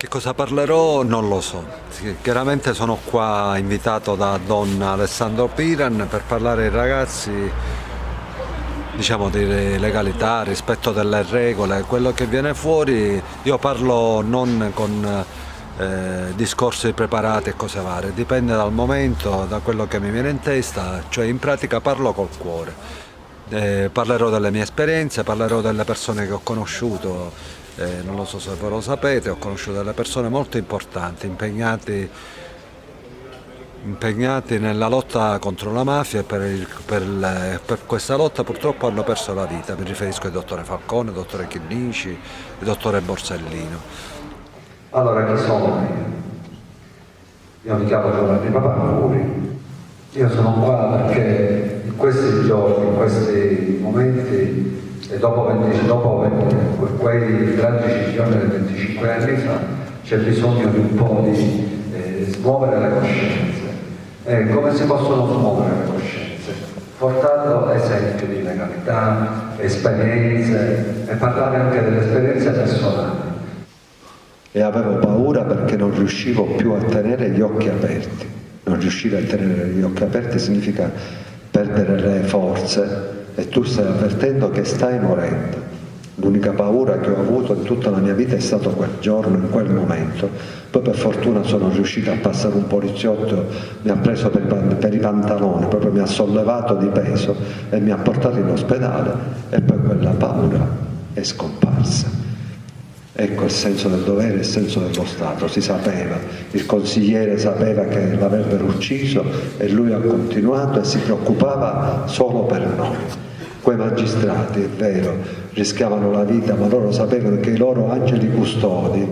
Che cosa parlerò non lo so. Sì, chiaramente sono qua invitato da Don Alessandro Piran per parlare ai ragazzi, diciamo, di legalità, rispetto delle regole, quello che viene fuori. Io parlo non con discorsi preparati e cose varie, dipende dal momento, da quello che mi viene in testa, cioè in pratica parlo col cuore. Parlerò delle mie esperienze, parlerò delle persone che ho conosciuto, non lo so se voi lo sapete, ho conosciuto delle persone molto importanti, impegnati nella lotta contro la mafia e per questa lotta purtroppo hanno perso la vita. Mi riferisco al dottore Falcone, al dottore Chinnici, al dottore Borsellino. Allora, chi sono io? Io mi chiamo Giovanni Papanguri, io sono qua perché in questi giorni, in questi momenti, e dopo quei tragici giorni del 25 anni fa, c'è bisogno di un po' di smuovere le coscienze. E come si possono smuovere le coscienze? Portando esempi di legalità, esperienze, e parlare anche delle esperienze personali. E avevo paura perché non riuscivo più a tenere gli occhi aperti. Non riuscire a tenere gli occhi aperti significa perdere le forze e tu stai avvertendo che stai morendo. L'unica paura che ho avuto in tutta la mia vita è stato quel giorno, in quel momento. Poi per fortuna sono riuscito a passare un poliziotto, mi ha preso per i pantaloni, proprio mi ha sollevato di peso e mi ha portato in ospedale e poi quella paura è scomparsa. Ecco il senso del dovere e il senso dello Stato, si sapeva, il consigliere sapeva che l'avrebbero ucciso e lui ha continuato e si preoccupava solo per noi. Quei magistrati, è vero, rischiavano la vita, ma loro sapevano che i loro angeli custodi,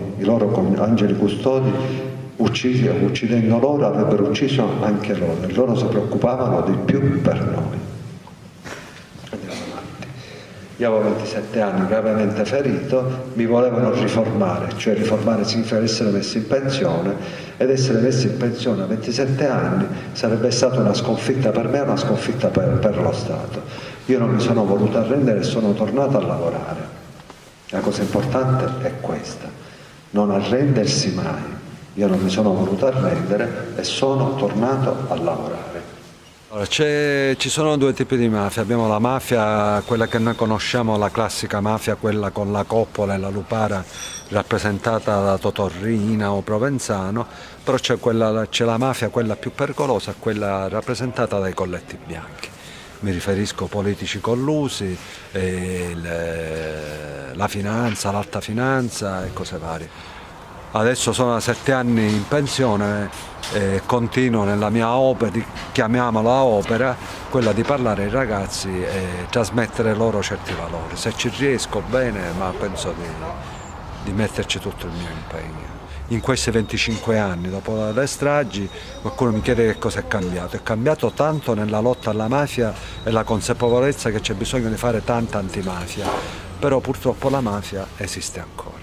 uccidendo loro, avrebbero ucciso anche loro, e loro si preoccupavano di più per noi. Io avevo 27 anni, gravemente ferito, mi volevano riformare, cioè riformare significa essere messi in pensione, ed essere messi in pensione a 27 anni sarebbe stata una sconfitta per me, una sconfitta per lo Stato. Io non mi sono voluto arrendere e sono tornato a lavorare. La cosa importante è questa, non arrendersi mai. Io non mi sono voluto arrendere e sono tornato a lavorare. Allora, ci sono due tipi di mafia. Abbiamo la mafia, quella che noi conosciamo, la classica mafia, quella con la coppola e la lupara, rappresentata da Totò Riina o Provenzano, però c'è la mafia, quella più pericolosa, quella rappresentata dai colletti bianchi. Mi riferisco a politici collusi, la finanza, l'alta finanza e cose varie. Adesso sono da 7 anni in pensione e continuo nella mia opera, chiamiamola opera, quella di parlare ai ragazzi e trasmettere loro certi valori. Se ci riesco bene, ma penso di metterci tutto il mio impegno. In questi 25 anni, dopo le stragi, qualcuno mi chiede che cosa è cambiato. È cambiato tanto nella lotta alla mafia e la consapevolezza che c'è bisogno di fare tanta antimafia, però purtroppo la mafia esiste ancora.